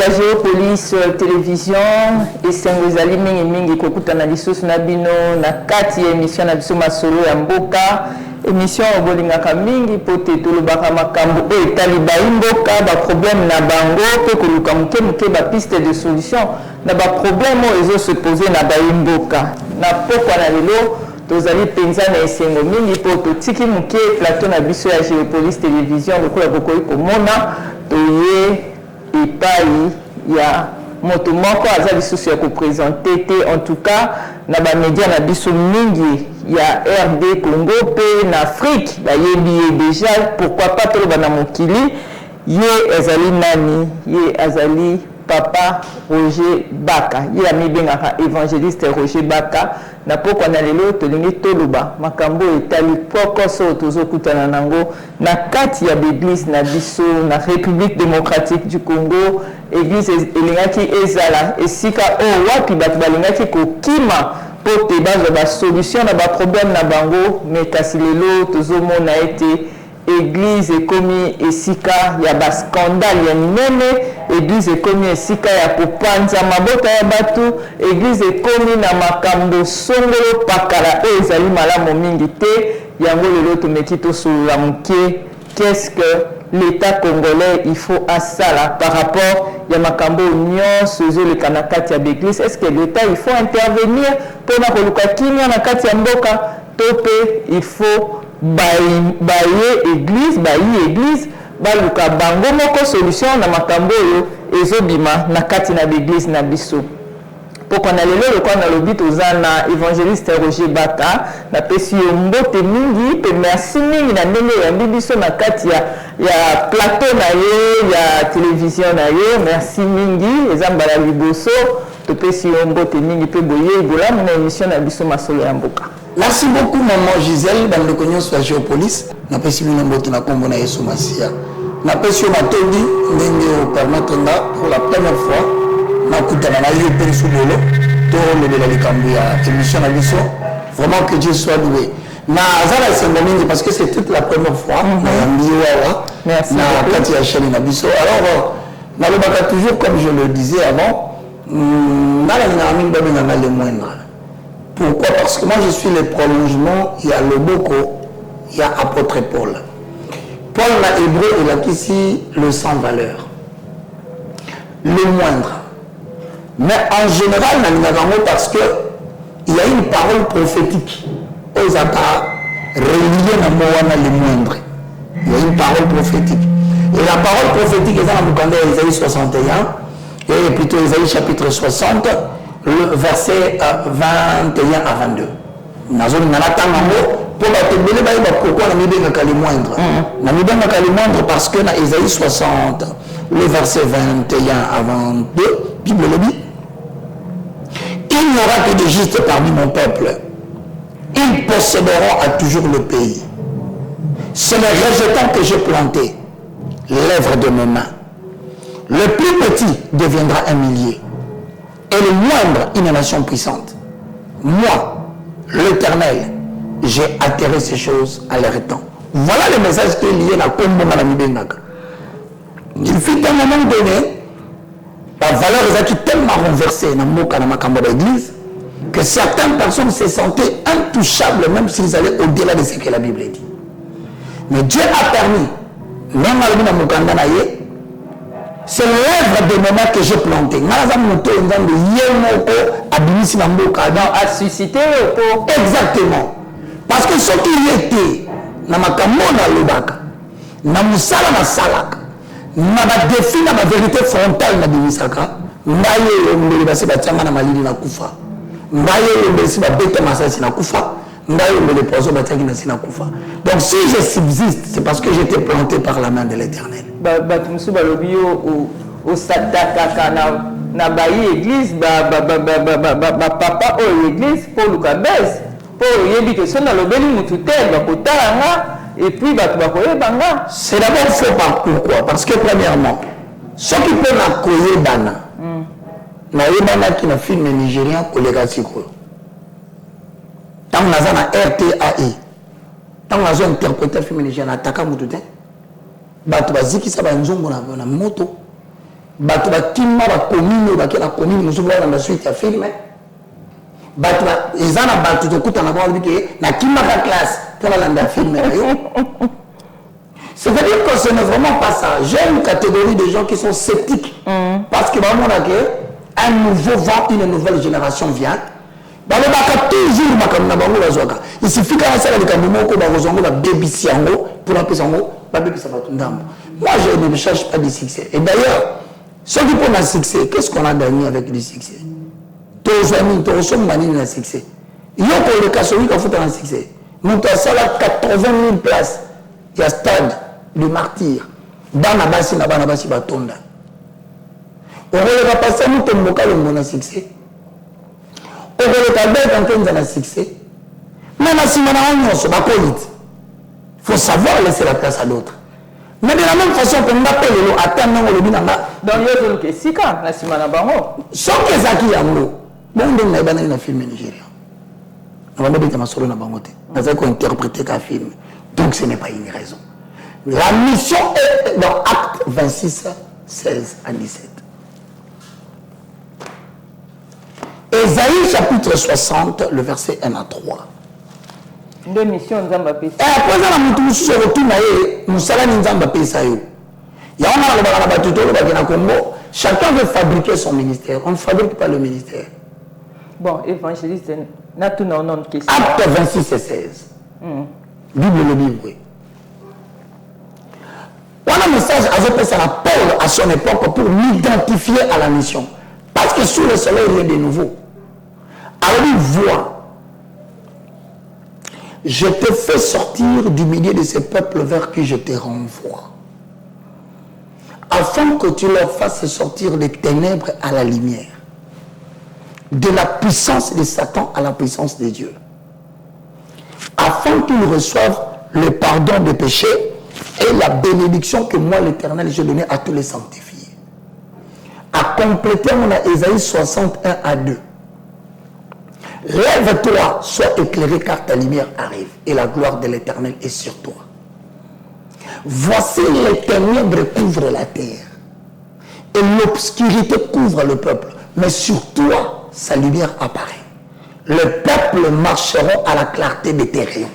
ya Géopolis télévision esengo ezali mingi kokutana lisusu na bino na kati ya émission na biso masolo ya mboka émission obolingaka mingi po te tolobaka makambo oyo etali baimboka baproblème na bango mpe koluka moke bapiste de solution na baproblème oyo ezosepose na baimboka na pokwa na lelo tozali mpenza na esengo mingi po totiki moke plateau na biso ya Géopolis télévision lokola bokoki komona toye epai ya moto moko aza lisusu ya koprésente te en tout cas na bamédia na biso mingi ya RD Congo pe na Afrique bayebi ye déjà pourquoi pas toloba na mokili ye ezali nani ye azali papa Roger Baka ye amibengaka évangéliste Roger Baka na pokwa na lelo tolingi toloba makambo etali pokoso tozokutana nango na kati ya l'église na biso na République démocratique du Congo église elingaki ezala esika oyo wapi bato balingaki kokima po te bazwa basolution na baproblème na bango me kasi lelo tozomona ete église ekomi esika ya baskandale ya minene église ekomi esika ya kopanza mabota ya bato église ekomi na makambo songolo pakala oyo ezali malamu mingi te yango lelo tomeki tosolola moke qu'est-ce que l'état congolais il faut asala par rapport ya makambo nyonso ezoleka na kati ya l'église est-ce que l'état il faut intervenir mpona koluka kimia na kati ya mboka to mpe il faut baye église baluka bango moko solution na makambo oyo ezobima na kati na l'église na biso pokwa na lelo lokola na lobi toza na évangéliste Roger Baka na pesi yo mbote mingi pe merci mingi na ndenge oyambi biso na kati ya plateau na ye ya télévision na ye merci mingi eza mbala liboso topesi yo mbote mingi pe boye bolamu na émission na biso masolo ya mboka. Merci beaucoup maman Gisèle dans le cognon sur la Géopolis na pesi bino mbote na kombo na Yesu Masia na pesi yo matondi ndenge permettre pour la première fois na kutana na yo pe sous lelo to lebela likambo ya émission na biso vraiment que Dieu soit loué na azala sengomingi parce que c'est toute la première fois na yambi wawa na kati ya chaîne na biso alors na lobaka toujours comme je le disais avant na la nami babe na le moindre. Pourquoi? Parce que moi je suis le prolongement, il y a le Boko, il y a apôtre Paul. Paul na hébreu il a ici le sans valeur, le moindre. Mais en général, parce que il y a une parole prophétique aux atas reliée à Moana le moindre. Il y a une parole prophétique. Et la parole prophétique est dans Isaïe 61 et plutôt Isaïe chapitre 60. Le verset 21 à 22. Pourquoi on a mis moindre? On a mis moindre parce que dans Isaïe 60, le verset 21 à 22, Bible le dit. Il n'y aura que des justes parmi mon peuple. Ils posséderont à toujours le pays. C'est le rejetant que j'ai planté, l'œuvre de mes mains. Le plus petit deviendra un millier. Et le moindre, une nation puissante. Moi, l'Éternel, j'ai atterré ces choses à leur temps. Voilà le message qui est lié à la Combo Malamibengaka. Il fut un moment donné, la valeur est tellement renversée dans l'église que certaines personnes se sentaient intouchables même s'ils allaient au-delà de ce que la Bible dit. Mais Dieu a permis, même à Mukandana, c'est l'œuvre de moment que j'ai planté. A suscité exactement. Parce que ce qui était, dans ma camona lobaka, dans mon sala na salaka, dans ma défi, dans ma vérité frontale na bimisaka, mbaye mbele basi batianga na malili na kufa, mbaye mbele si babete masasi na kufa, le poison bataki na sina kufa. Donc si je subsiste, c'est parce que j'étais planté par la main de l'Éternel. Batumsu balobi au sataka na bayi église papa o église pour Lucabès pour yebi que son alobeli mutu te bakotanga et puis bakoyebanga. C'est d'abord faux. Pourquoi? Parce que premièrement, ceux qui peuvent accueillir bana na yebana qui na film nigérien koleka sikolo. Tant naza na RTAE, tant nazo interpréter film nigérien ataka mutu te. Bato bazikisa banzongo na moto. Bato bakima bakomine bakela komine musubu na suite ya film. Bato ezana bato tokuta na bali ke na kima ka classe pour la film. C'est-à-dire que ce n'est vraiment pas ça. J'ai une catégorie de gens qui sont sceptiques parce que vraiment un nouveau vent, une nouvelle génération vient. Toujours il suffit qu'à ça les camions ko ba rozongo ba baby siango pour la pesango ba baby ça va tout ndambo. Moi je ne cherche pas de succès. Et d'ailleurs ceux qui prennent un succès, qu'est-ce qu'on a gagné avec le succès? Tous amis, tous sommes gagnés le succès. Il y a pour le cas celui qui a fait un succès. Nous avons 80 000 places. Il y a stade de martyrs. Bana basi batonda. On va passer nous comme local on a succès. On va le temps un succès. Mais si on a il faut savoir laisser la place à d'autres. Mais de la même façon qu'on appelle le attendre le binanga. Dans le zone que sika na simana bango. Sans que zaki yango. Bon donc na bana na film nigérien. On va mettre ma solo na bango te. Na za ko interpréter ka film. Donc ce n'est pas une raison. La mission est dans Acte 26, 16 à 17. Ésaïe chapitre 60, le verset 1 à 3. Deux missions Nzamba pesa. Après ça, nous sommes retournés, nous sommes Nzamba pesa yo. Il y a un Congo, chacun veut fabriquer son ministère. On ne fabrique pas le ministère. Bon, évangéliste, n'a tout non question. Acte 26 et 16. Bible le livre, oui. On a un message à Paul à son époque pour m'identifier à la mission. Parce que sous le soleil, il y a de nouveau. Alors il voit. Je te fais sortir du milieu de ces peuples vers qui je te renvoie. Afin que tu leur fasses sortir des ténèbres à la lumière. De la puissance de Satan à la puissance de Dieu. Afin qu'ils reçoivent le pardon des péchés et la bénédiction que moi, l'Éternel, j'ai donnée à tous les sanctifiés. À compléter, on a Ésaïe 61 à 2. Lève-toi, sois éclairé car ta lumière arrive et la gloire de l'Éternel est sur toi. Voici les ténèbres couvrent la terre et l'obscurité couvre le peuple. Mais sur toi, sa lumière apparaît. Le peuple marcheront à la clarté de tes rayons.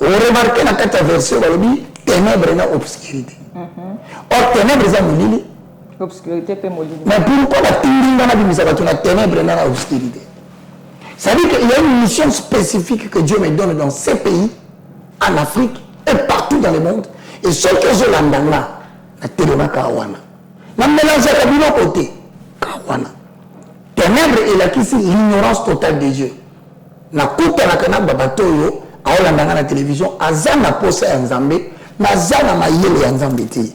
Vous remarquez dans cette version, on dit ténèbres et obscurité. Or, ténèbres et molili. Obscurité et molili. Mais pourquoi la ténèbres et obscurité? Ça veut dire qu'il y a une mission spécifique que Dieu me donne dans ces pays, en Afrique et partout dans le monde. Et ce que je l'entends là, la téléma kawana. La mélange à kabino côté, kawana. Ténèbres et la qui c'est l'ignorance totale de Dieu. Na kuta na kana babatoyo, a olandanga la télévision, azana posa ya nzambe, na zana mayele ya nzambe te.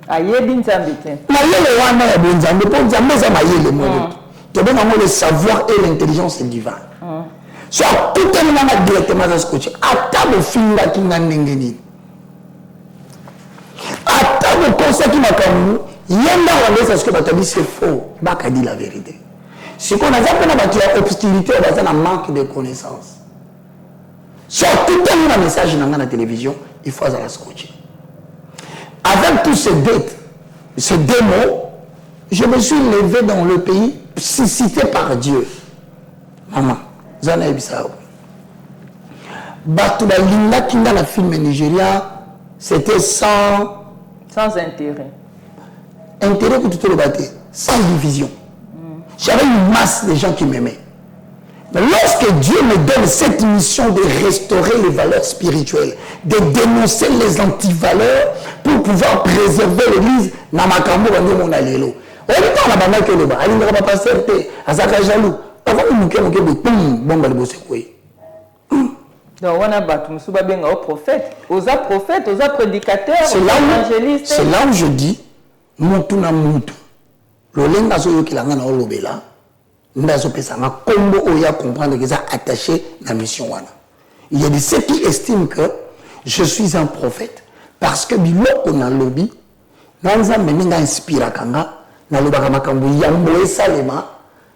Ayebi nzambe te. Mayele wana ya nzambe, po nzambe za mayele mwana. Le savoir et l'intelligence divine. Soit tout le monde directement dans ce côté. À table finga qui n'a n'engeni. À table conseil qui m'a comme il y a un ce que tu as dit c'est faux. Baka dit la vérité. Ce qu'on a appelé la obscurité, on a un manque de connaissances. Soit tout le monde message dans la télévision, il faut aller scotcher. Avec tous ces deux mots, je me suis levé dans le pays cité par Dieu. Maman, Zana Ebisao. Batouba Linda Kinda, la film Nigeria, c'était sans intérêt. Intérêt que tout le battait, sans division. J'avais une masse de gens qui m'aimaient. Mais lorsque Dieu me donne cette mission de restaurer les valeurs spirituelles, de dénoncer les antivaleurs pour pouvoir préserver l'église, Namakambo Bando Monalelo. On dit la bande que le bas, elle ne va pas passer, à Zaka Jalou. Avant de nous faire un peu de bombe de bosser. Donc, on a battu un prophète. Aux prophètes, aux prédicateurs, aux évangélistes. C'est là où je dis, Moutou na Moutou. Le lenga zo yoki langa na olobela. Ndazo pesa nga kombo oya comprendre que ça attaché la mission wana. Il y a de ceux qui estiment que je suis un prophète parce que biloko na lobby nanza meninga inspira kanga na lobaka makambo yambo esalema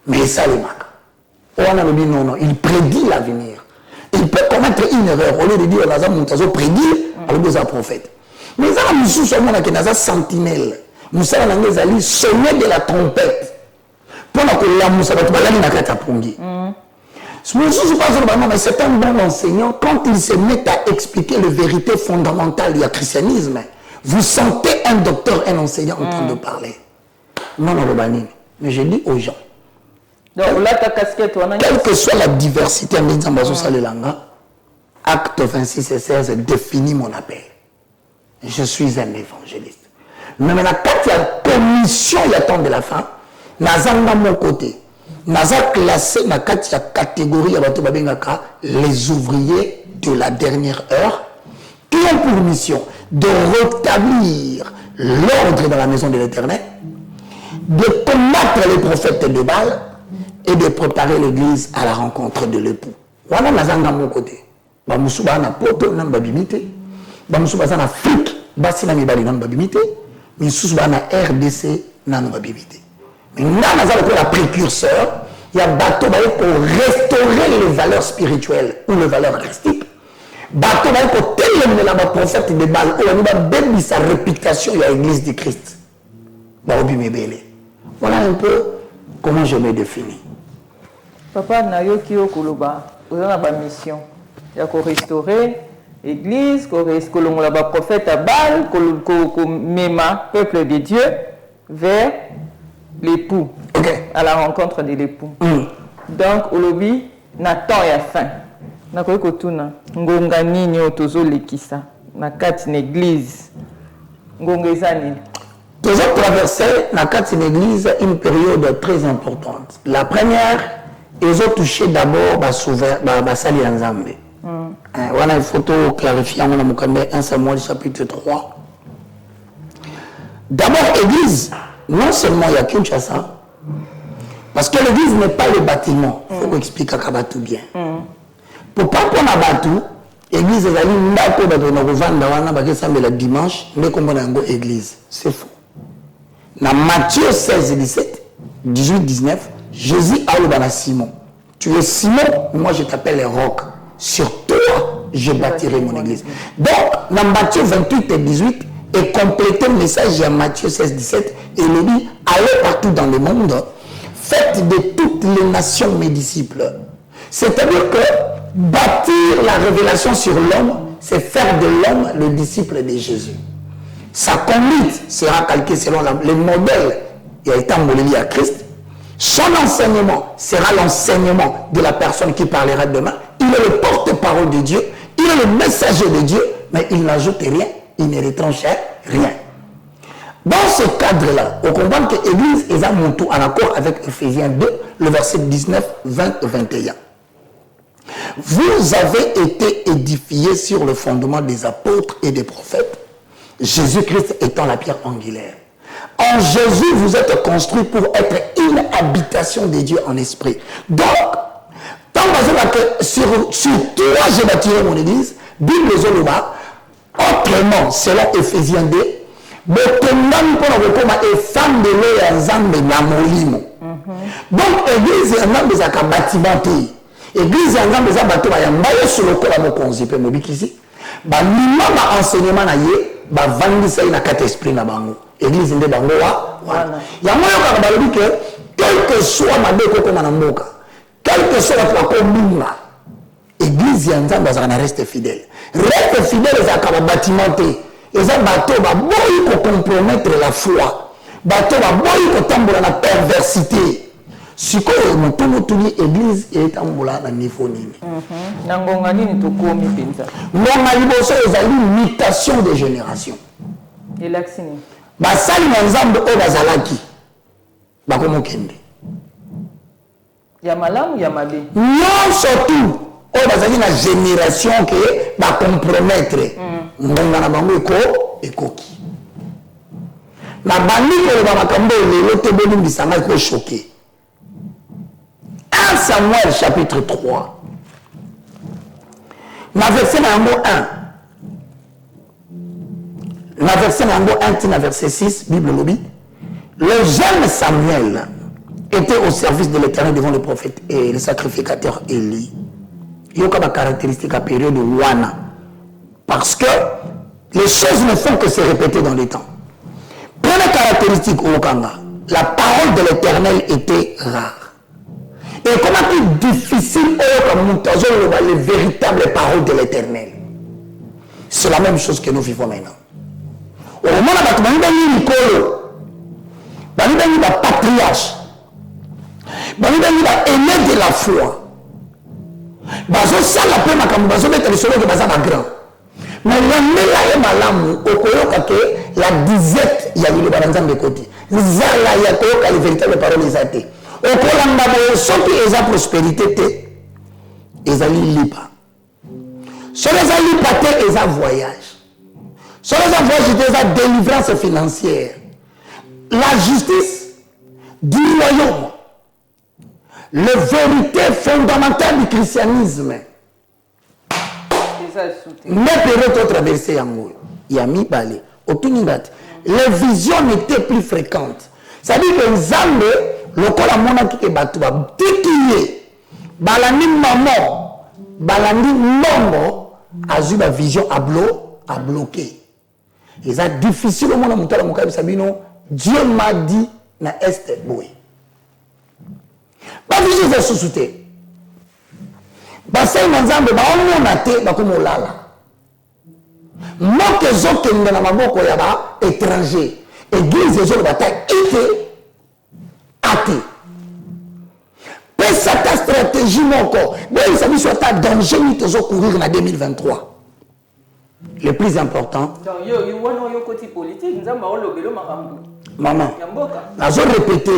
mais esalemaka. Wana lobby non, il prédit l'avenir. Il peut commettre une erreur au lieu de dire naza montazo prédire alors que c'est un prophète. Mais ça la musu so mona que naza sentinelle. Moussa na ngezali sonner de la trompette. Pour que la moussa va balali na kata pongi. C'est un bon enseignant. Quand il se met à expliquer les vérités fondamentales du christianisme, vous sentez un docteur, un enseignant en train de parler. Non, non, mais je dis aux gens, donc, là, ta casquette, quelle que soit la diversité, acte 26 et 16 définit mon appel. Je suis un évangéliste. Mais maintenant, quand il y a commission, il y a temps de la fin, nazanga mon côté. Naza classé dans la catégorie les ouvriers de la dernière heure qui ont pour mission de rétablir l'ordre dans la maison de l'Éternel, de combattre les prophètes de Baal et de préparer l'église à la rencontre de l'époux. Voilà nazanga mon côté. Bamusuba na poto na babimité. Bamusuba na Afrique, basi na mibali na babimité. Misuba na RDC na babimité. Mais là, nous avons la précurseur, il y a bateau pour restaurer les valeurs spirituelles ou les valeurs christiques. Bateau pour télé la prophète de Baal, où on a béni sa réputation il y a l'église du Christ. Voilà un peu comment je me définis. Papa, Nayoki Okoloba, vous avez une mission. Il y a qu'on restaurer l'église, qu'on restaurer le prophète à Baal, qu'on mema peuple de Dieu vers l'époux, à la rencontre de l'époux. Donc, au lobby, Nathan et à fin. Nakoye kotuna, ngonga nini otozo lekisa, nakati l'église, ngonga ezani. Nous avons traversé nakati l'église une période très importante. La première, ils ont touché d'abord Basali Nzambe. Voilà une photo clarifiée en 1 Samuel chapitre 3. D'abord, l'église. Non seulement il y a Kinshasa, parce que l'église n'est pas le bâtiment. Il faut expliquer à tout bien. Pour pas qu'on a battu, l'église est allée le dimanche, mais comme on a une église. C'est faux. Dans Matthieu 16, 17, 18, 19, Jésus a dit à Simon, tu es Simon, moi je t'appelle le roc. Sur toi, je bâtirai mon église. Donc, dans Matthieu 28 et 18, et compléter le message de Matthieu 16, 17, et il dit, allez partout dans le monde, faites de toutes les nations mes disciples. C'est-à-dire que bâtir la révélation sur l'homme, c'est faire de l'homme le disciple de Jésus. Sa conduite sera calquée selon les modèles qui a été envoyé à Christ. Son enseignement sera l'enseignement de la personne qui parlera demain. Il est le porte-parole de Dieu, il est le messager de Dieu, mais il n'ajoute rien. Il ne retranche rien. Dans ce cadre-là, on comprend que l'Église est à mon tour en accord avec Ephésiens 2, le verset 19, 20 et 21. Vous avez été édifiés sur le fondement des apôtres et des prophètes, Jésus-Christ étant la pierre angulaire. En Jésus, vous êtes construits pour être une habitation de Dieu en esprit. Donc, tant que sur toi, j'ai bâti mon Église, Bible Zoloba, autrement, selon Ephésiens 2, donc l'église est un des bâtimentés. L'église est un des bâtiments qui sur le corps de mon conseil. Enseignement na vandisa ina kata esprit na bango. Église ndé bango wa. Ya moyo ka que quel que soit mabeko ko na mboka, quel que soit la commune, église ya nzambe azana reste fidèle. Reste fidèle za ka bâtimenté. Et ça bateau va boy pour compromettre la foi. Bateau va boy pour tambola la perversité. Si quoi mutumutuli église est tambola na niveau nini. Nangonga nini tokomi penza. Ngonga liboso ezali mutation des générations. Et l'axini. Basali na nzambe o bazalaki. Bakomo kende. Ya malamu ya mabe. Non surtout oyo bazali na génération ke bacompromettre ngonga na bango ekoki na bandi koloba makambo lelo te bolimbisa ngai kochoke. 1 Samuel chapitre 3 na verset nango 1 na verset nango 1 tina verset 6 Bible lobi le jeune Samuel était au service de l'Éternel devant le prophète et le sacrificateur Élie. Il y a une caractéristique à période de Wana. Parce que les choses ne font que se répéter dans les temps. Première caractéristique au Kanga, la parole de l'Éternel était rare. Et comment est difficile au les véritables paroles de l'Éternel. C'est la même chose que nous vivons maintenant. Au moment où nous avons Nicolo, nous avons patriarche, nous avons aimé de la foi. Bazo sala pe makambo bazo mettre solo que baza grand. Mais l'emmela et malamu okoyoka ke la disette ya bilo banzambe côté. Zala ya koyoka les véritables paroles ezate. Okolanda bo soki eza prospérité te ezali lipa. Solo ezali lipa te eza voyage. Solo eza voyage te eza délivrance financière. La justice du royaume. La vérité fondamentale du christianisme. Mais peut-être traverser Yango. Yami Balé. Les visions n'étaient plus fréquentes. C'est-à-dire que Nzambe, le col à mon qui est battu, tikiye, balandi maman, balandi mongo, a eu la vision à bloquer. Et c'est difficile au monde à monter à mon cas, Dieu m'a dit, na est boy. Pas de choses à sous-souter. Bassin Nzambe, on a été, comme on l'a là. Moi, que j'ai été dans ma boque, il y a étranger. Église, les autres batailles, été athée. Mais ça ta stratégie, mon corps. Mais il s'agit sur ta danger, il faut courir en 2023. Le plus important. Maman, je vais répéter.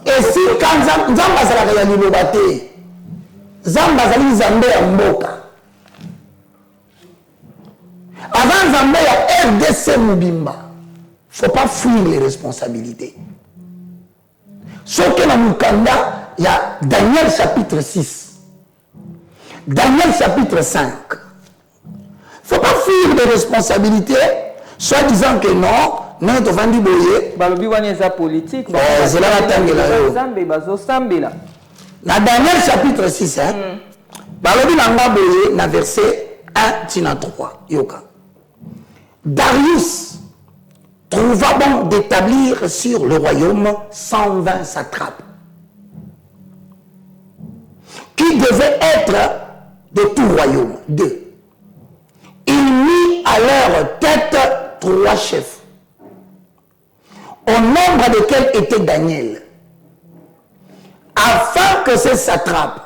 Et si quand Zamba Zalaka Liloba te, Zamba Zali Zambé à Mboka. Avant Zambé à RDC Mubimba, il ne faut pas fuir les responsabilités. Sauf que dans Mukanda, il y a Daniel chapitre 6, Daniel chapitre 5. Il ne faut pas fuir les responsabilités. Soit disant que non, non, tu vas dire boyer. Balobi wana eza politique. C'est là la tangue là. Dans Daniel chapitre 6, balobi nanga boyer na verset 1 tina 3. Yoka. Darius trouva bon d'établir sur le royaume 120 satrapes qui devaient être de tout royaume. 2. Il mit à leur tête 3 chefs, au nombre desquels était Daniel, afin que ces satrapes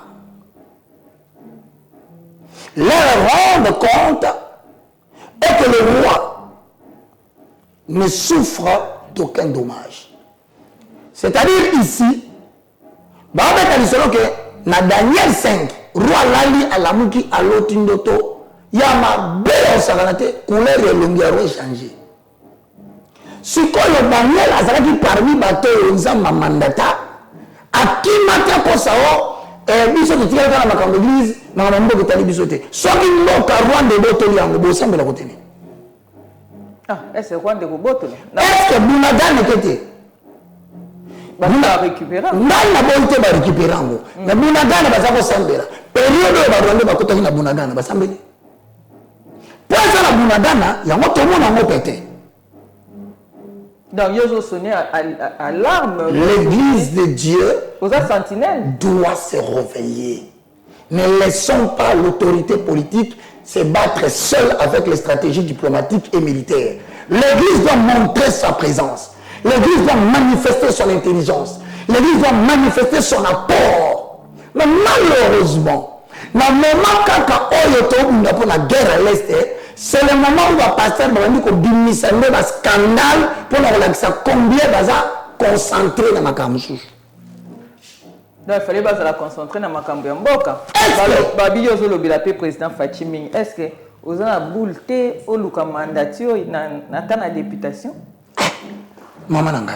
leur rendent compte et que le roi ne souffre d'aucun dommage. C'est-à-dire ici, que dans Daniel 5, roi Lali à la Mouki à l'Otindoto, il y a ma belle salanate, couleur et longueur changé. Ce que le Daniel a dit parmi les bateaux, ils ont mandata, à qui matin pour ça, biso de tirer dans la l'église, dans la mbo de tali bisoté. Soit qu'il n'y a pas de bateau, il y a un beau sang de la côté. Ah, est-ce que quoi de bateau? Est-ce que Bounadan était? Bounadan récupérer. Non, la bonté va récupérer. Mais Bounadan va s'en sambera. Période où va rendre va côté de Bounadan va s'ambera. Pour ça, la Bounadana, il y a tout le monde en pété. Donc, ils ont sonné à l'arme. L'église de Dieu doit se réveiller. Ne laissons pas l'autorité politique se battre seule avec les stratégies diplomatiques et militaires. L'église doit montrer sa présence. L'église doit manifester son intelligence. L'église doit manifester son apport. Mais malheureusement, dans le moment quand on a la guerre à l'Est, c'est le moment où le pasteur va dire qu'il y a un scandale pour la relaxer. Combien va concentré dans ma camusou? Donc il fallait la concentrer dans ma cambo mboka. Babi yozo lobela pe président Fatiming. Est-ce que vous avez boule té au luka mandatio na ta députation? Maman nangai.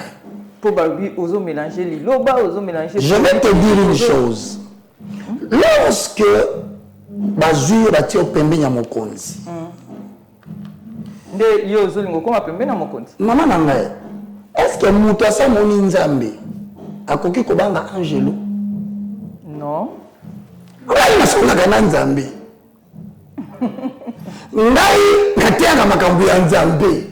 Pour babi ozo mélanger liloba, ozo mélanger. Je vais te dire une chose. Lorsque bazui batio pembe nya mokonzi. Nde yozo lingo koma pembe na mokonzi. Maman nangai. Est-ce que mutu asa moni nzambe akoki kobanga angelo? Non. Ngai nasonga na nzambe. Ngai katenga makambo ya nzambe.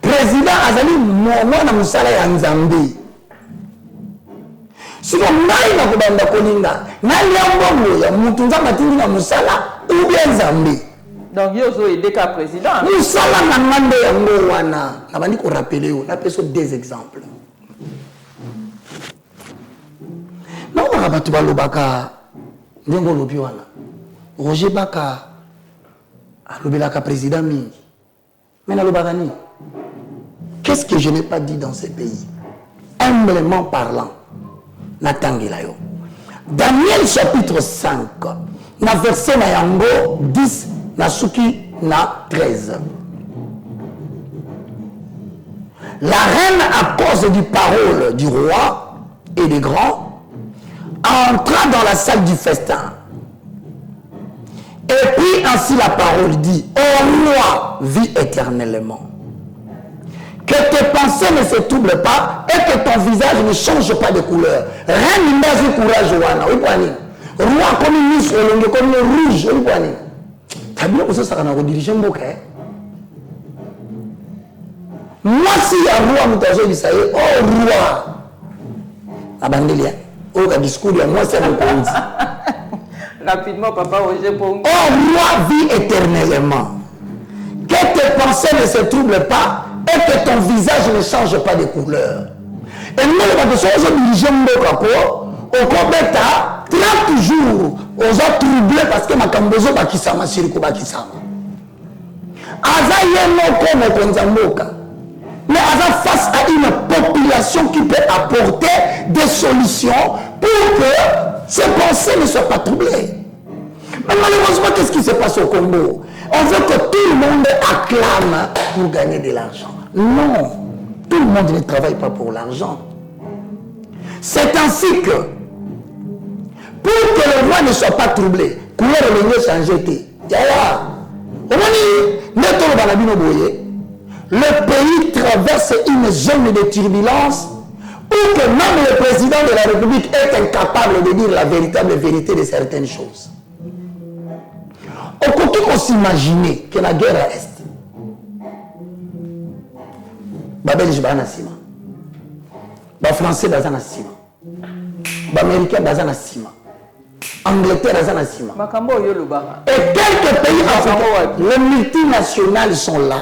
Président azali mwana musala ya nzambe. Siko ngai na kubanda kolinga. Ngai ya mbongo ya mutu nzamba tindi na musala ou bien nzambe. Donc yozo aidé ka président. Musala na ngande ya ngo wana. Na bandi ko rappeler yo, na peso deux exemples. Non, on va tout balobaka ndengo lobi wana. Roger Baka alobelaka président mingi. Mais nalobaka ni. Qu'est-ce que je n'ai pas dit dans ce pays? Humblement parlant. Natangela yo. Daniel chapitre 5. Na verset na yango 10 na suki na 13. La reine, à cause du parole du roi et des grands, entra dans la salle du festin. Et puis ainsi la parole dit: ô roi, vis éternellement. Que tes pensées ne se troublent pas et que ton visage ne change pas de couleur. Reine n'a pas courage, Wana. Oui, Pani. Roi comme ministre, comme rouge. Oui, Pani. T'as bien que ça va rediriger un bouquet. Moi, si il y a roi, Moutazo, il s'est dit: oh roi. Abandelia. Oh, le discours, moi, c'est un point. Rapidement, papa, Roger Pongo. Oh roi, vis éternellement. Que tes pensées ne se troublent pas et que ton visage ne change pas de couleur. Et nous, les personnes qui dirigent au Kobeta, 30 jours, on a troublé parce que ma cambozo bakisama siriko bakisama. Aza yeno comme konzamboka. Mais Aza face à une population qui peut apporter des solutions pour que ces pensées ne soient pas troublées. Mais malheureusement, qu'est-ce qui se passe au Congo? On veut que tout le monde acclame pour gagner de l'argent. Non, tout le monde ne travaille pas pour l'argent. C'est ainsi que, pour que le roi ne soit pas troublé, couleur de l'union changé. Le pays traverse une zone de turbulence où que même le président de la République est incapable de dire la véritable vérité de certaines choses. On s'imaginer que la guerre reste. Les Belges sont Sima. Les Français sont Sima. Les Américains sont Sima. Angleterre sont Sima. Et quelques pays africains, les multinationales sont là.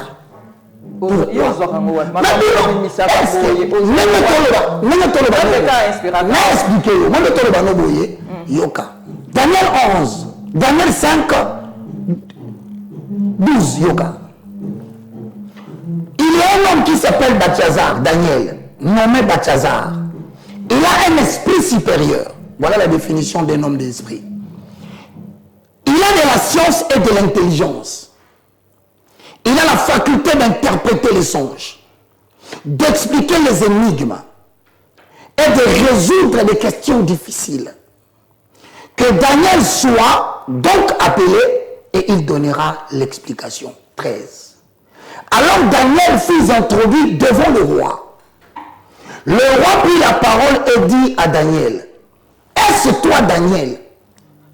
Daniel 11, Daniel 5, 12, Yoka. Il y a un homme qui s'appelle Belshazzar, Daniel, nommé Belshazzar. Il a un esprit supérieur. Voilà la définition d'un homme d'esprit. Il a de la science et de l'intelligence. Il a la faculté d'interpréter les songes, d'expliquer les énigmes et de résoudre des questions difficiles. Que Daniel soit donc appelé et il donnera l'explication. 13. Alors Daniel fut introduit devant le roi. Le roi prit la parole et dit à Daniel: est-ce toi, Daniel,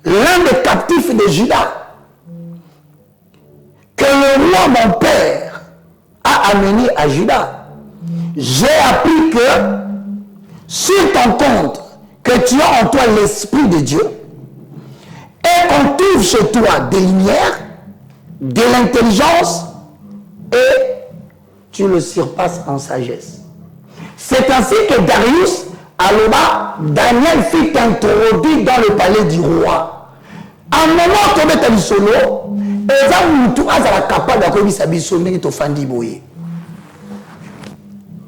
l'un des captifs de Juda, que le roi mon père a amené à Juda? J'ai appris que sur ton compte, que tu as en toi l'Esprit de Dieu, et qu'on trouve chez toi des lumières, de l'intelligence, et tu le surpasses en sagesse. C'est ainsi que Darius, Aloba, Daniel fut introduit dans le palais du roi. À un moment, tu es allé solo, et tu es capable de faire des choses qui sont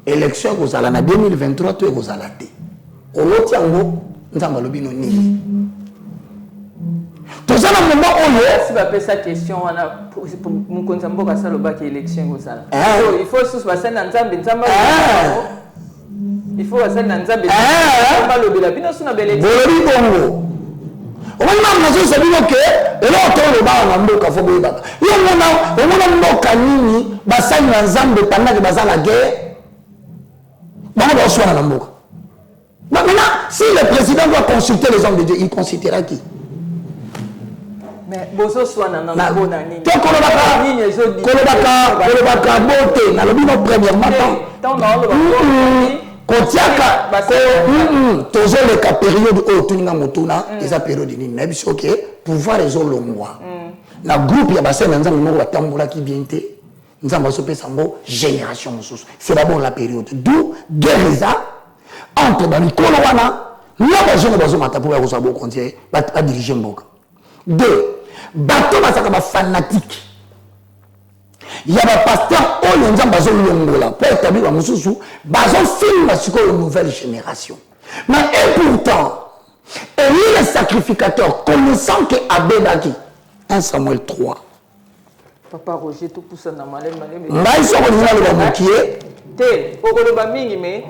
élection en 2023, tu es oloti yango nzamba lobi no nini toza na moment oyo si ba pesa question wana mukonza mboka saloba ki élection gozala il faut sous passer na nzambe il faut passer na nzambe nzamba lobela bino suna bele bolobi bongo omona nazo sabino ke elo to loba na mboka fo boyeba yo mona mboka nini basali na nzambe pendant que bazala guerre bango ba oswana na mboka. Maintenant, si le président doit consulter les hommes de Dieu, il consultera qui? Mais bozo swana na mbona nini? Te kolobaka bote na lobi no premièrement tant na loba kotiaka tozo le ka période o tuninga motuna eza période nini na biso ke pouvoir ezo longwa na groupe ya basene nzambe moko batambola ki bien te nzambe so pesa ngo génération mosusu c'est d'abord la période d'où guerre entre bamikolo wana na bazongo bazomata po ya kozwa bo conseiller ba diriger mboka. Deux, bato basaka ba fanatique. Il y a des pasteurs qui ont besoin pour établir la moussou, ils filmé une nouvelle génération. Mais et pourtant, Élie le sacrificateur, connaissant que Abedaki, 1 Samuel 3. Papa Roger, tout pousse dans malem. Mais ils sont revenus dans le bouquier. Té, au Koloba Mingi, mais.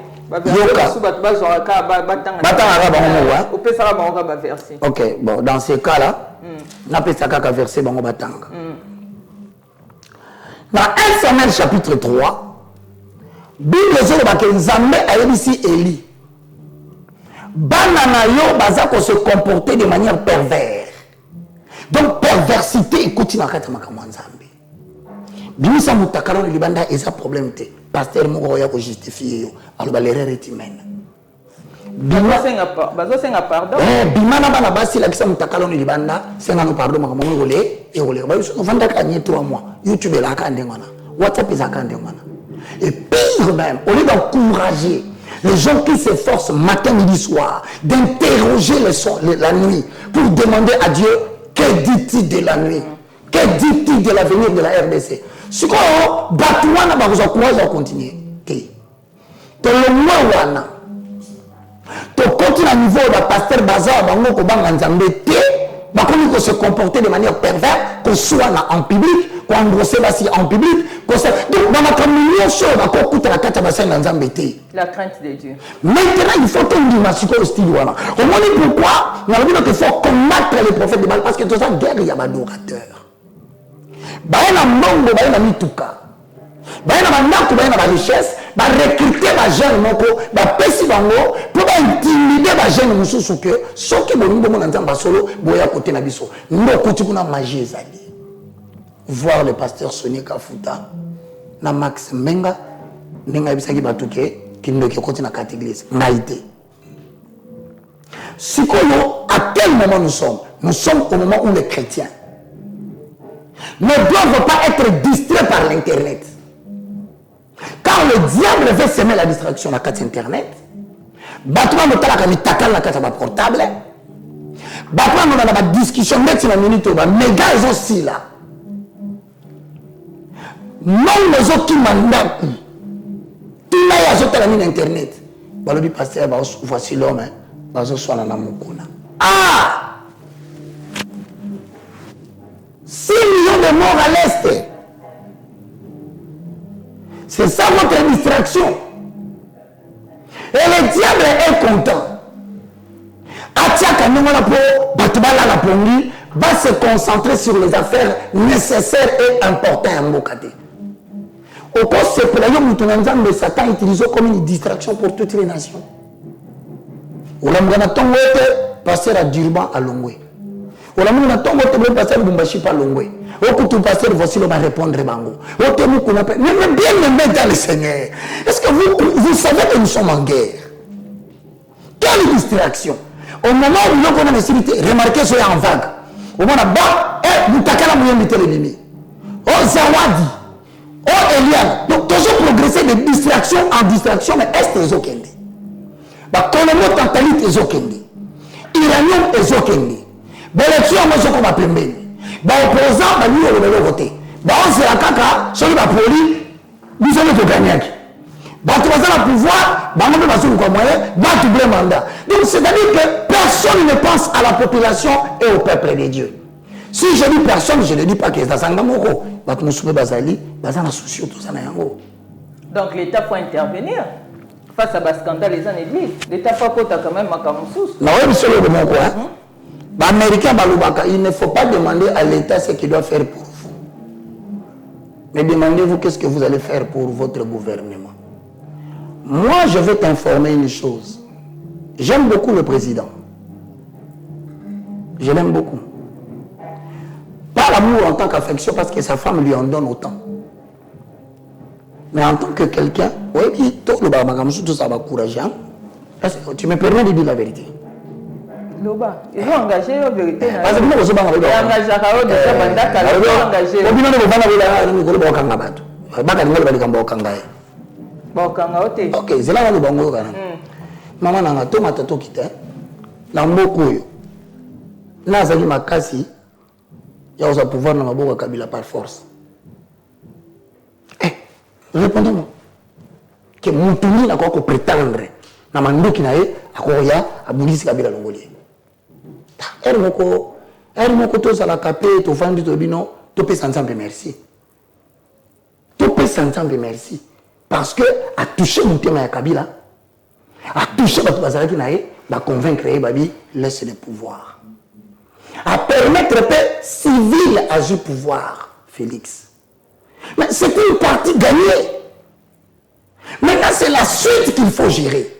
Ok, bon, dans ces cas-là, n'a pas ça verset bango batanga. Dans 1 Samuel chapitre 3, Bible zo ba ke Nzambe ayebisi Élie. Banana yo bazako se comporter de manière perverse. Donc perversité écoute na kata makamwa Nzambe. Bimisa mutakalo ni libanda eza problème te. Pasteur moko ya ko justifier yo. Alors l'erreur est humaine. Bazosenga pardon. Bimana bana basi la kisa mutakalo ni libanda, senga no pardon makamwa ngole et ole. Ba yo vanda kanye 3 mois. YouTube la ka ndengwana. WhatsApp za ka ndengwana. Et pire même, au lieu d'encourager les gens qui s'efforcent matin, midi, soir, d'interroger la nuit pour demander à Dieu que dit-il de la nuit, que dit-il de l'avenir de la RDC. Ce qu'on a, Batouana va vous encourager à continuer. Te le mouana. Te continue à niveau de pasteur Bazar, bango ko banga nzambe te, bakomi ko se comporter de manière perverse, qu'on soit en public, qu'on engrosse basi en public, donc dans la communion, la crainte de Dieu. Maintenant, il faut qu'on dise au style. On m'a dit pourquoi il faut combattre les prophètes de Baal parce que tout ça, guerre, il y a des adorateurs. Il y a mbongo, il y a mituka. Il y a des richesses, il y a recruter des jeunes, il y a pesi bango pour intimider les jeunes mususu que ceux qui vont nous entendre solo, boya côté na biso. Nous côté kuna magie ezali. Voir le pasteur Sonia Kafuta na Max Menga ndinga bisaki batuke kindoki côté na carte église naïté. Sikoyo, à quel moment nous sommes? Nous sommes au moment où les chrétiens ne doivent pas être distraits par l'internet. Car le diable veut semer la distraction à carte internet. Batuma motala ka mitakala na carte portable. Batuma na ba discussion net na minute ba méga ils aussi là. Non les autres qui mandaku. Il y a des gens sur internet. Balobi pasteur voici l'homme bazo swana na mukuna. Ah! 6 millions de morts à l'est. C'est ça votre distraction. Et le diable est content. Atiaka nongola po batubala la pongi va se concentrer sur les affaires nécessaires et importantes à Mbokate. Au cours de ce plan, le Satan utilisé comme une distraction pour toutes les nations. Au Lamgana Tongo, passer à Durban à Longwe. Au Lamgana Tongo, passer à Bumbashi à Longwe. Au coup de passer, voici le va répondre Bango. Au Témou qu'on appelle. Mais bien me mettre dans le Seigneur. Est-ce que vous savez que nous sommes en guerre? Quelle distraction? Au moment où nous avons nécessité, remarquez ce en vague. Au moment où vous avez invité l'ennemi. Oh Zawadi. Oh Eliane. Donc toujours progresser de distraction en distraction, mais est-ce que vous avez Colomo Tantalit est Zokende. Iranium est Zokende. L'élection, moi je comprends plus. Opposant, lui on va voter. On se la caca, celui qui va poli, nous sommes au Gagnac. Bato baza le pouvoir, bango bazo ko moyen, bato double mandat. Donc c'est-à-dire que personne ne pense à la population et au peuple de Dieu. Si je dis personne, je ne dis pas que c'est ça moko. Bato musume bazali, bazana souci tout ça na yango. Donc l'État faut intervenir face à ce scandale les en église. L'État faut porter quand même makamusus. Na oui, monsieur le mon quoi. Les Américains balubaka, il ne faut pas demander à l'État ce qu'il doit faire pour vous. Mais demandez-vous qu'est-ce que vous allez faire pour votre gouvernement. Moi, je vais t'informer une chose. J'aime beaucoup le président. Je l'aime beaucoup. Pas l'amour en tant qu'affection parce que sa femme lui en donne autant. Mais en tant que quelqu'un, oui, tout ça va courager. Tu me permets de dire la vérité. Loba, ils ont engagé la vérité. Parce que nous, sommes engagés. Ok, c'est là le bango. Maman n'a pas tomate tout quitté. L'amboko. Là, ça dit ma casse. Il y a un pouvoir dans ma boca Kabila par force. Répondez-moi. Que mon tourni n'a pas prétendre. Na mando qui n'a eu à Koya à Boulisi Kabila Longolien. Moko to sala capé to vendre to bino to pe ensemble merci. To pe ensemble merci parce que a touché mon thème à Kabila. A touché ba bazala qui n'a eu ba convaincre babi laisse le pouvoir. À permettre paix civil à ce pouvoir Félix. Mais c'est une partie gagnée. Maintenant, c'est la suite qu'il faut gérer.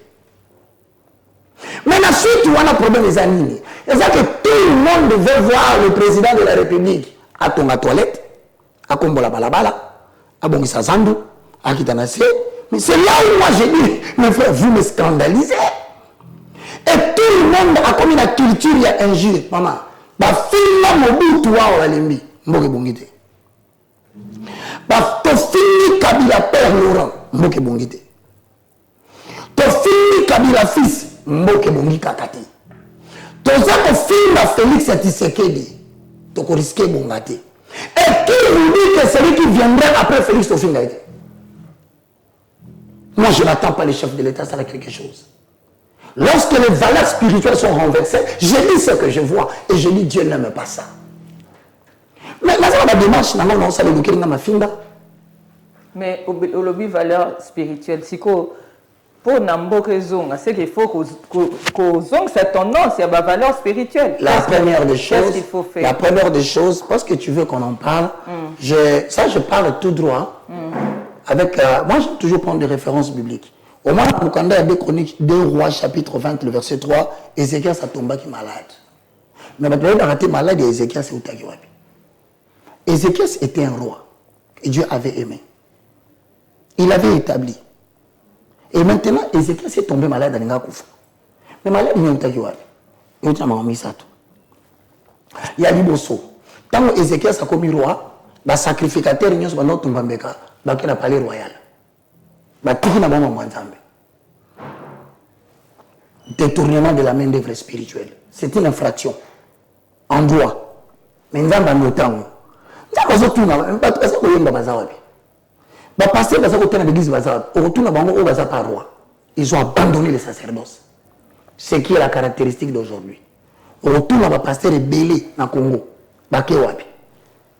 Mais la suite, on a un problème des animés. C'est-à-dire que tout le monde veut voir le président de la République à ton toilette, à Kombola Balabala, à Bongisa Zandu, à Kitanase. Mais c'est là où moi j'ai dit, mes frères, vous me scandalisez. Et tout le monde a comme une culture, il y a injure. Maman, bah, film mobile, toi, on va l'aimer. Mboke Bongite. Bah, to fini Kabila père Laurent, Mboke Bongite. To fini Kabila fils, Mboke Bongi Kakati. To zako fini Félix Tshisekedi, to risquer Bongate. Et qui vous dit que celui qui viendrait après Félix Tofinga? Moi, je n'attends pas les chefs de l'État, ça a quelque chose. Lorsque les valeurs spirituelles sont renversées, je dis ce que je vois et je dis Dieu n'aime pas ça. Mais la démarche, non, ça le ma finda. Mais au lobby valeur spirituelle, c'est que pour Namboke Zong, c'est qu'il faut que Zong cette tendance, il y a la valeur spirituelle. La première des choses, la première des choses, parce que tu veux qu'on en parle, je parle tout droit. Avec, moi, je toujours prendre des références bibliques. Au moins, Mukanda a 2 Chroniques, 2 Rois, chapitre 20, le verset 3, Ézéchias a tombé qui est malade. Mais maintenant, il a raté malade et Ézéchias est au Tagiwabi. Ézéchias était un roi et Dieu avait aimé. Il avait établi. Et maintenant, Ézéchias est tombé malade dans Ngakoufa. Mais malade, il est au Tagiwabi. Il y a Liboso. Tant que Ézéchias a commis roi, le sacrificateur, il y a un autre Mbambeka. Qui n'a pas le royal. Détournement de la main d'œuvre spirituelle. C'est une infraction. En droit. Mais nous avons autant. Ils ont abandonné le sacerdoce. Ce qui est la caractéristique d'aujourd'hui. Au retour, on va passer les belés dans le Congo.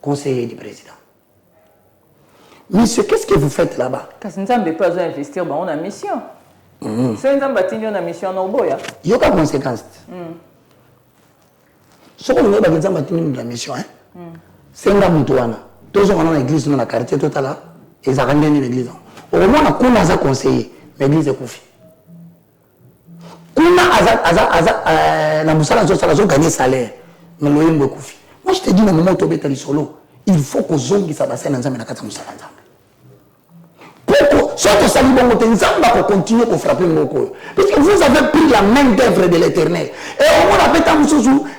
Conseiller du président. Monsieur, qu'est-ce que vous faites là-bas? Parce que nous n'avons pas besoin d'investir dans une mission. Si nous avons bâti une mission, il y a des conséquences. Si vous avez bâti une mission, c'est un moutoana. Tous les gens dans l'église, dans la quartier, tout à l'heure, ils ont gagné l'église. Au moins, on a conseillé, l'église est confiée. On a gagné salaire, mais l'OM est confié. Moi, je te dis, dans le moment où tu es solo, il faut que zongi ça passe dans la carte de Soit ça va continuer à frapper Moko. Parce que vous avez pris la main d'œuvre de l'éternel. Et on a fait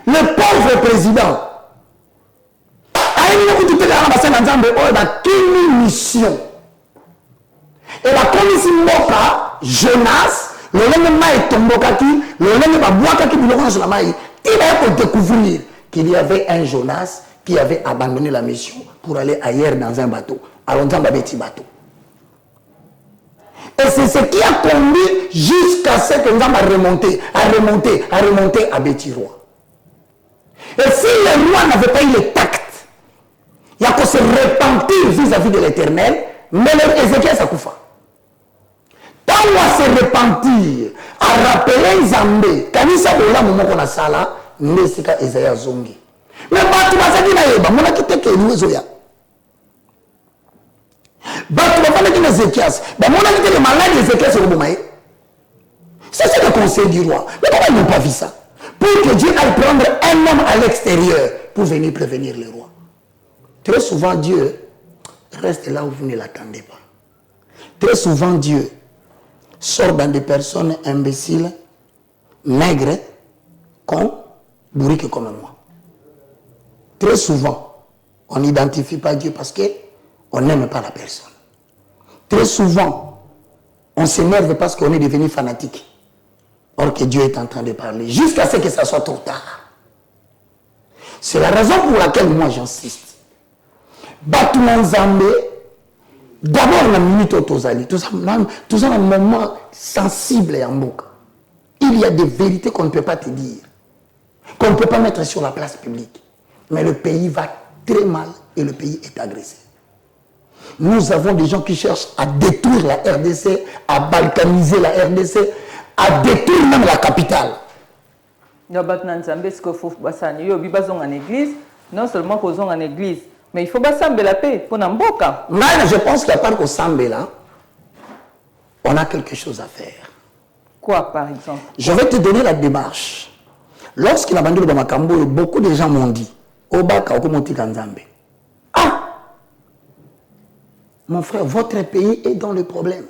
le pauvre président. Quelle mission. Et la commission Moka, Jonas, le lendemain est tombokaki, le lendemain boakaki biloko sur la maille. Il va découvrir qu'il y avait un Jonas qui avait abandonné la mission pour aller ailleurs dans un bateau. Alors, dans un petit bateau. Et c'est ce qui a conduit jusqu'à ce que nous avons remonté à Béti-Roi. Et si le roi n'avait pas eu le tact, il y a qu'à se repentir vis-à-vis de l'Éternel, mais Ézéchiel s'accoufa. Tant on se repentir, à rappeler Zambé, quand il s'est là, moment qu'on a ça là, n'est ce qu'Ésaïe zongi. Mais tu vas dire naïba, mon akite que nous zoya. Tu vas dire que Ézéchiel, mon akite que malade Ézéchiel sur le moment. C'est ça le conseil du roi. Mais pourquoi ils n'ont pas vu ça? Pour que Dieu aille prendre un homme à l'extérieur pour venir prévenir le roi. Très souvent, Dieu reste là où vous ne l'attendez pas. Très souvent, Dieu sort dans des personnes imbéciles, maigres, cons, bourriques comme moi. Très souvent, on n'identifie pas Dieu parce qu'on n'aime pas la personne. Très souvent, on s'énerve parce qu'on est devenu fanatique. Or que Dieu est en train de parler, jusqu'à ce que ça soit trop tard. C'est la raison pour laquelle moi j'insiste. Batman Zambé, d'abord la minute au Tozali, tout ça un moment sensible et en boucle. Il y a des vérités qu'on ne peut pas te dire, qu'on ne peut pas mettre sur la place publique. Mais le pays va très mal et le pays est agressé. Nous avons des gens qui cherchent à détruire la RDC, à balkaniser la RDC, à détruire même la capitale. Non seulement qu'on est en église, mais il faut pas s'embêter la paix pour Namboka. Mais je pense qu'à part qu'on s'embête là, on a quelque chose à faire. Quoi par exemple? Je vais te donner la démarche. Lorsqu'il a vendu le Bamakambo, beaucoup de gens m'ont dit, Obaka, Okomoti Kanzambe. Ah! Mon frère, votre pays est dans le problème.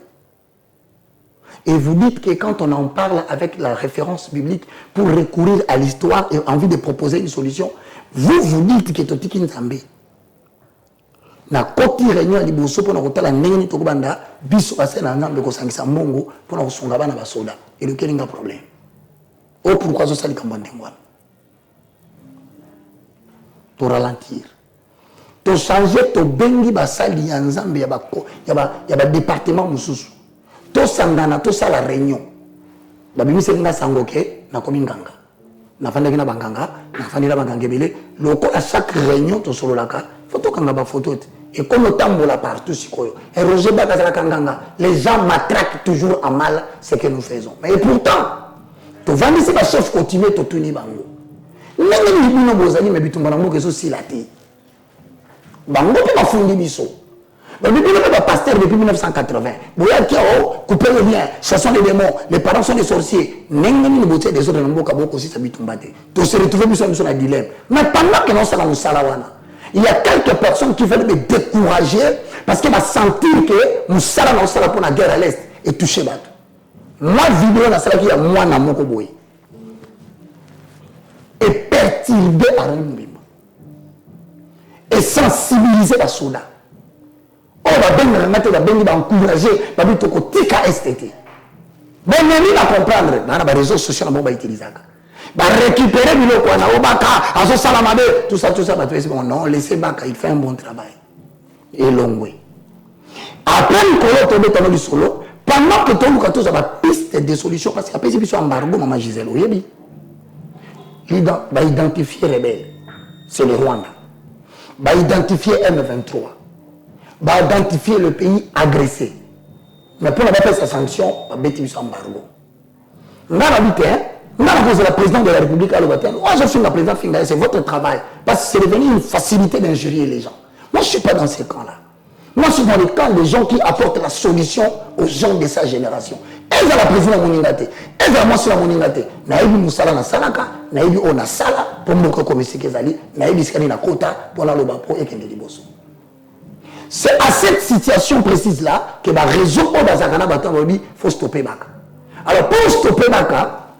Et vous dites que quand on en parle avec la référence biblique pour recourir à l'histoire et envie de proposer une solution, vous dites que Totiki Nzambe. Na koti réunion liboso pour nous la ndenge to banda biso basé na Nzambe ko sangisa mbongo pour nous songa bana basoda et le kelinga problème. Oh pourquoi ça sali kambande ngwana. Pour ralentir. To changer to bengi basali ya Nzambe ya ba département mususu. To sangana to sala réunion. Ba bimise nga sangoke na komi nganga. Na fanda kina banganga, na fanda banganga belé, loko à chaque réunion to solo laka, photo kanga ba photo. Et comme le temps là partout sikoyo. Et Roger Bakazala kanganga, les gens matraquent toujours à mal ce que nous faisons. Mais pourtant, to vandi c'est pas chef continuer to tuni bango. Nenge ni bino bozali me bitumba nango keso silati. Bango pe ba fundi biso. Mais depuis le pasteur depuis 1980, Boya qui a coupé le lien, chassons les démons, les parents sont des sorciers. N'engagez pas des autres n'importe quoi aussi ça bitumbate. Tout se retrouve sur un dilemme. Mais pendant que nous sommes salawana, il y a quelques personnes qui veulent me décourager parce qu'ils vont sentir que nous sommes pour la guerre à l'est et toucher bateau. Moi vidéo na sala qui a moi na moko boy. Et perturber à Mbimba. Et sensibiliser la soda. Oh, va bien encourager, va bien tika STT. Bon, mais va comprendre, dans les réseaux sociaux, on va utiliser ça. Va récupérer le quoi, na obaka, azo salamade, tout ça, va te dire non, laissez Baka, il fait un bon travail. Et longwe. Après, Nicolas tombe dans le solo, pendant que ton Lukato a piste de solutions, parce qu'après, c'est un embargo, maman Gisèle, oui, il va identifier rebelle, c'est le Rwanda. Va identifier M23. Va identifier le pays agressé. Mais pour n'avoir pas sa sanction, va bêtir son embargo. On a habité, on a posé la présidente de la République à l'Ouattien. Moi, je suis la présidente Fingaï, c'est votre travail. Parce que c'est devenu une facilité d'injurier les gens. Moi, je ne suis pas dans ces camps-là. Moi, je suis dans les camps des gens qui apportent la solution aux gens de sa génération. Elle est la présidente Moningate. Elle est moi sur la Moningate. Naïbi Moussala na Salaka, Naïbi Ona Sala, pour me recommencer Kezali, Naïbi Skani na Kota, pour la Lobapo et Kende Liboso. C'est à cette situation-précise-là que le réseau Odazakana Batangobi faut stopper Baka. Alors, pour stopper Baka,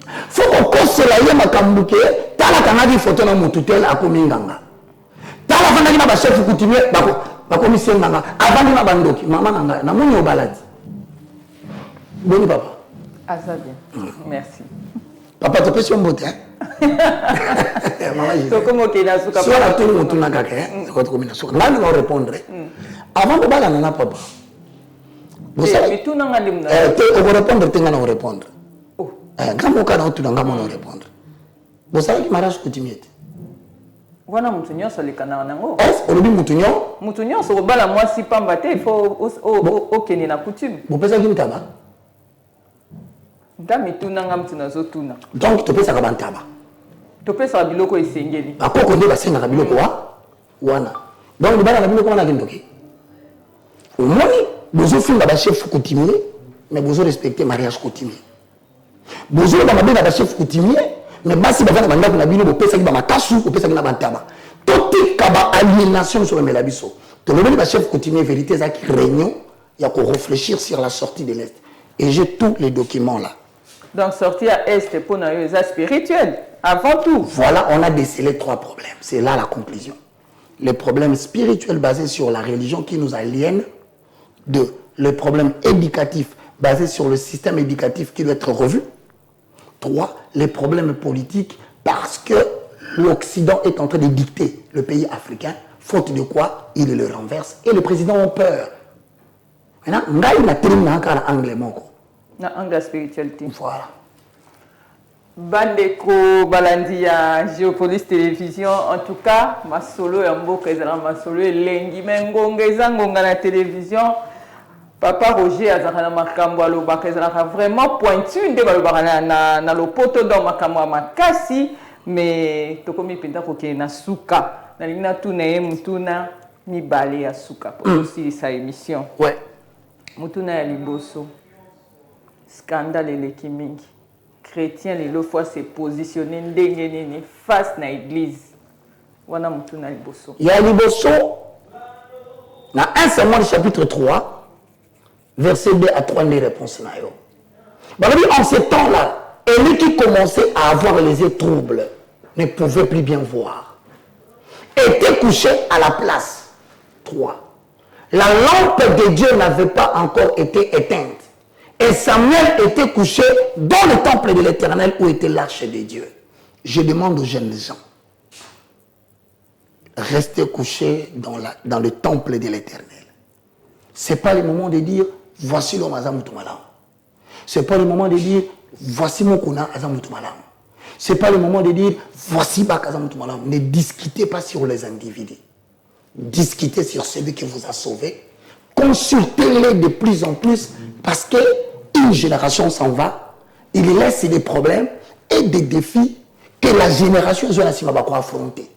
il faut qu'on conseille Makambouke, Tala Kanadi photo dans mon tutel à Kominganga. Tala Fanagi na chef coutumier, Bako Missier Nanga, avant de Bandoki, Maman Nanga, Namoni au balade. Boni papa. Ah, ça bien. Merci. Papa, tu peux sur un beauté, hein? Soit la tour où tu n'as qu'à faire, c'est votre combinaison. Là, nous allons répondre. Avant de parler à papa, Mais tout n'a pas de on va répondre, tu vas répondre. Quand on va tout répondre. Vous savez que mariage coutumier. Wana mutunyo so le kana nango. Est-ce que mutunyo? Mutunyo so bala moi si pambate il faut au keni na coutume. Vous pensez qu'il taba? Ndami tuna ngam tuna zo tuna. Donc tu peux ça ka taba. Tu peux ça biloko esengeli. Akoko nde basenga biloko wana. Donc le bala biloko wana kindoki. Au moins vous finga ba chef coutumier mais vous respectez mariage coutumier. Vous dans ma ba chef coutumier mais basi bavana banda kuna bino bopesa ki ba makasu bopesa ki na bantaba toti kaba aliénation sur le melabiso to le ba chef coutumier vérité ça qui réunion il y a qu'on réfléchir sur la sortie de l'est et j'ai tous les documents là donc sortir à est pour na yo spirituel avant tout voilà on a décelé 3 problèmes c'est là la conclusion les problèmes spirituels basés sur la religion qui nous aliène 2 le problème éducatif basé sur le système éducatif qui doit être revu 3. Les problèmes politiques parce que l'Occident est en train de dicter le pays africain, faute de quoi il le renverse et les présidents ont peur. Maintenant, on a terminé encore anglais moko. Na anglais spiritualité. Voilà. Bandeko balandi ya Géopolis télévision en tout cas ma solo ya mboka ezala ma solo elengi mengonga ezangonga na télévision. Papa Roger azakana makambo alobaka ezalaka vraiment pointu nde balobaka na lopoto dans makambo makasi mais tokomi penda kokende na suka nalingi natuna ye mutuna mibale ya suka po osilisa émission ouais mutuna ya liboso scandale eleki mingi chrétien lelo fois se positionner ndenge nini face na église wana mutuna liboso ya liboso na 1 Samuel chapitre 3 verset 2 à 3 les réponses là. En ce temps-là, Élie qui commençait à avoir les yeux troubles, ne pouvait plus bien voir. Était couché à la place. 3. La lampe de Dieu n'avait pas encore été éteinte. Et Samuel était couché dans le temple de l'Éternel où était l'arche de Dieu. Je demande aux jeunes gens, restez couchés dans le temple de l'Éternel. Ce n'est pas le moment de dire voici l'homme Azamutumalam. Ce n'est pas le moment de dire voici mon kuna Azamutumalam. Ce n'est pas le moment de dire voici Bak Azamutumalam. Ne discutez pas sur les individus. Discutez sur celui qui vous a sauvé. Consultez-les de plus en plus parce qu'une génération s'en va. Il laisse des problèmes et des défis que la génération va affronter.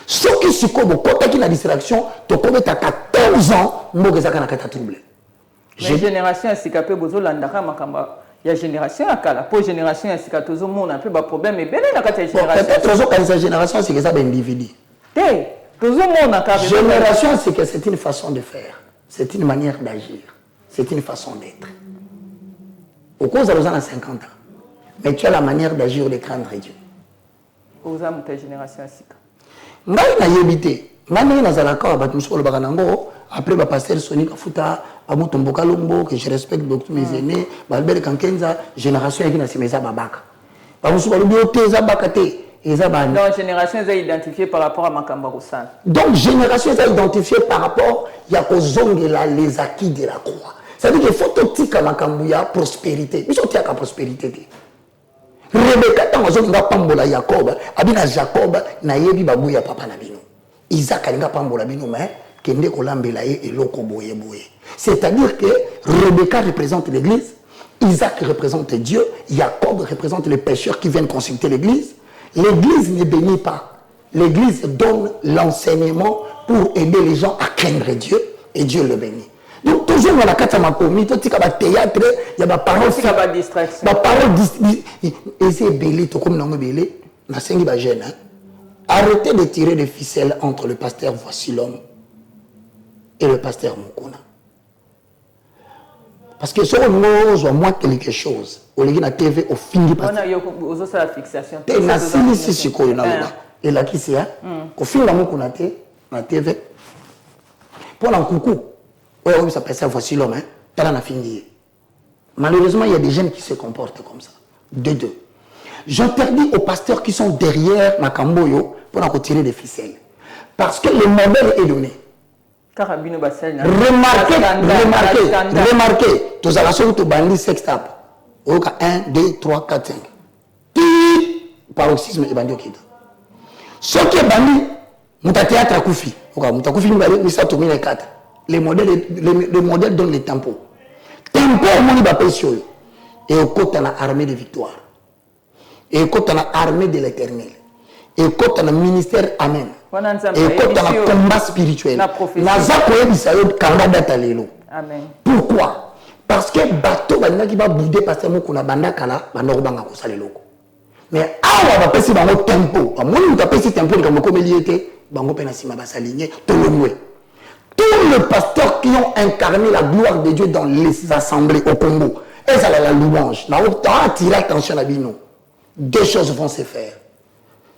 Ce qui se passe, quand il y a une distraction, tu as 14 ans, tu as troublé. La génération est bozo landaka makamba ya génération akala pour génération est tozo mon un peu ba problème et belé na kata génération peut-être que génération c'est que ça individu tozo mon akala génération c'est que c'est une façon de faire c'est une manière d'agir c'est une façon d'être au cause de 50 ans mais tu as la manière d'agir de craindre Dieu aux âmes de génération asika ngai na yebité ngani na zalaka ba tumsolo bakanango après ba pasteur Soni Kafuta amutombo kalombo que je respecte beaucoup mes aînés Albert Kankenza génération qui na simeza babaka ba musu ba lobio teza bakate eza ba donc génération est identifiée par rapport à makamba kosana donc génération est identifiée par rapport ya kozongela les acquis de la croix ça veut dire qu'il faut totika makambu ya prospérité biso tika prospérité te Rebecca tango zonga pambola Jacob abina Jacob na yebi babu ya papa na bino Isaac alinga pambola bino mais kende kolambela ye eloko boye boye. C'est-à-dire que Rebecca représente l'église, Isaac représente Dieu, Jacob représente les pécheurs qui viennent consulter l'église. L'église ne bénit pas. L'église donne l'enseignement pour aider les gens à craindre Dieu et Dieu le bénit. Donc toujours dans la carte à ma commis, tout ce qui est théâtre, il y a des paroles, il y a des distractions. Des paroles, et c'est belé, tout comme nous belé, na sengi ba jeune. Arrêtez de tirer des ficelles entre le pasteur Voici l'homme et le pasteur Mukuna. Parce que si on voit moins quelque chose, on est na TV au fin du pasteur. On a eu aussi la fixation. Et na sili si ko na loba. Et là qui c'est au fin la Mukuna na TV. Pour un coucou. Oui, ça passe Voici l'homme hein. Tala na fini. Malheureusement, il y a des jeunes qui se comportent comme ça. De deux. J'interdis aux pasteurs qui sont derrière Makamboyo pour en retirer des ficelles. Parce que le modèle est donné. Carabino Bassel. Remarquez. Tous à la sorte de bandit sextape. Au cas 1, 2, 3, 4, 5. Qui paroxysme et bandit au Kida. Ce qui est bandit, mon théâtre à Koufi. Mon Koufi, nous ça tourne les 4. Les modèles donnent les tempos. Tempo, mon ibapesio. Et au côté de l'armée de victoire. Et au côté de l'armée de l'éternel. Et au côté de ministère Amen. Et au côté de combat spirituel. Amen. Pourquoi? Parce que bateau qui va bouder parce que nous banda kala banorobanga ko saleloko. Mais awa va passer dans le tempo. Moi nous taper ce tempo comme comme il était, bango pena sima ba s'aligner tout le monde. Tous les pasteurs qui ont incarné la gloire de Dieu dans les assemblées au Congo, et ça la louange. Na autant attirer attention à bino. Deux choses vont se faire.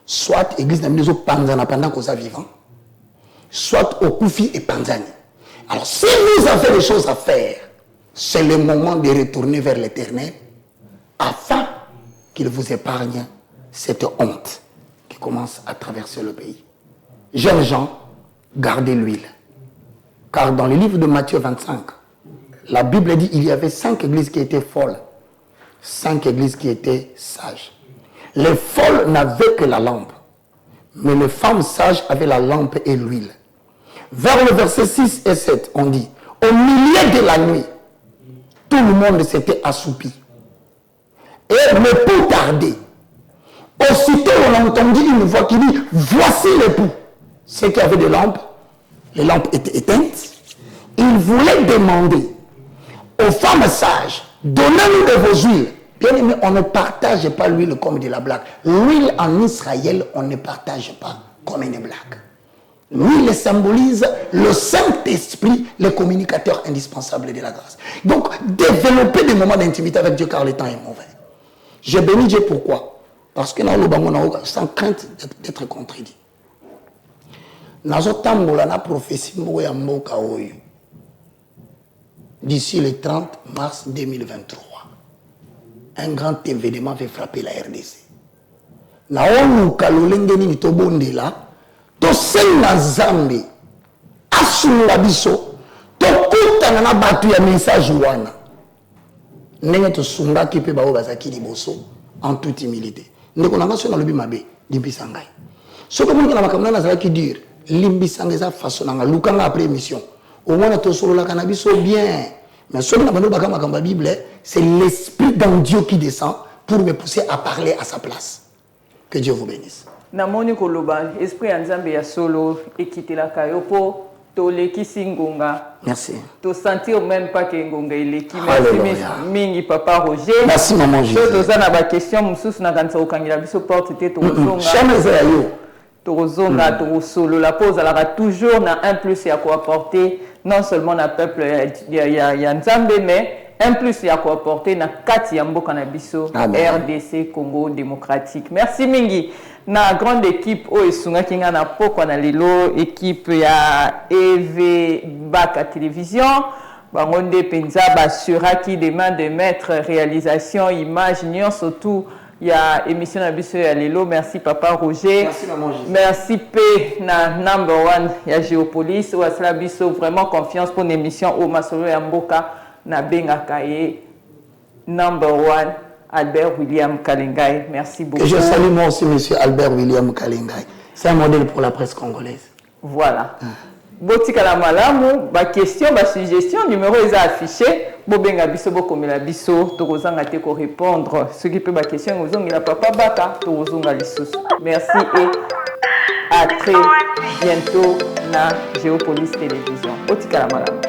Soit l'église n'a mis au Panzana pendant qu'on soit vivant, soit au Koufi et Panzani. Alors si vous avez des choses à faire, c'est le moment de retourner vers l'Éternel afin qu'il vous épargne cette honte qui commence à traverser le pays. Jeunes gens, gardez l'huile. Car dans le livre de Matthieu 25, la Bible dit qu'il y avait 5 églises qui étaient folles, 5 églises qui étaient sages. Les folles n'avaient que la lampe, mais les femmes sages avaient la lampe et l'huile. Vers le verset 6 et 7, on dit, au milieu de la nuit, tout le monde s'était assoupi. Et le pou tardait. Aussitôt, on a entendu une voix qui dit, voici l'époux. Ceux qui avaient des lampes, les lampes étaient éteintes. Ils voulaient demander aux femmes sages, donnez-nous de vos huiles. Bien aimé, on ne partage pas l'huile comme de la blague. L'huile en Israël, on ne partage pas comme une blague. L'huile symbolise le Saint-Esprit, le communicateur indispensable de la grâce. Donc, développer des moments d'intimité avec Dieu car le temps est mauvais. Je bénis Dieu pourquoi? Parce que dans le Bango, sans crainte d'être contredit. D'ici le 30 mars 2023, un grand événement va frapper la RDC. Naonu kalolengeni ni tobondela, to senga Zambi, asula biso, to kutana na batu ya message wana. Nenge to sunga kipe bao bazaki liboso en toute humilité. Ndeko nanga so na lobi mabe limbisa ngai. Soko mungu na makamna na zaki dire, limbisa ngeza façon nga lukanga après émission. Au moins to solo la cannabis bien. Mais ce que la Bible, c'est l'Esprit d'un Dieu qui descend pour me pousser à parler à sa place. Que Dieu vous bénisse. Namoni koloba esprit Nzambe ya solo ekite la kayopo to leki singonga. Merci. To sentir même pas que ngonga eleki. Merci mingi papa Roger. Merci maman Jésus. To zana ba question mususu na kanisa okangila biso porte te to zonga. Jamais za yo. To zonga to solo la pause aura toujours na un plus à quoi apporter. Non seulement na peuple ya Nzambe mais un plus ya quoi apporter na kati ya mboka na biso RDC Congo démocratique. Merci mingi na grande équipe o esunga kinga na poko na lelo équipe ya EV Baka télévision bangonde penza basuraki des mains de maître réalisation image nion surtout il y a émission à biso ya lelo. Merci papa Roger. Merci maman Jésus. Merci P na number 1 ya Géopolis ou asla biso vraiment confiance pour une émission au Masolo ya Mboka na benga kaye number 1 Albert William Kalengai. Merci beaucoup. Et je salue moi aussi monsieur Albert William Kalengai. C'est un modèle pour la presse congolaise. Voilà. Botika la malamu, ba question, ba suggestion, numéro est affiché. Bobenga biso bokomela biso, tokozanga te ko répondre. Ce qui peut ba question, ozongi la papa baka, tozonga lisusu. Merci et à très bientôt na Géopolis Télévision. Botika la malamu.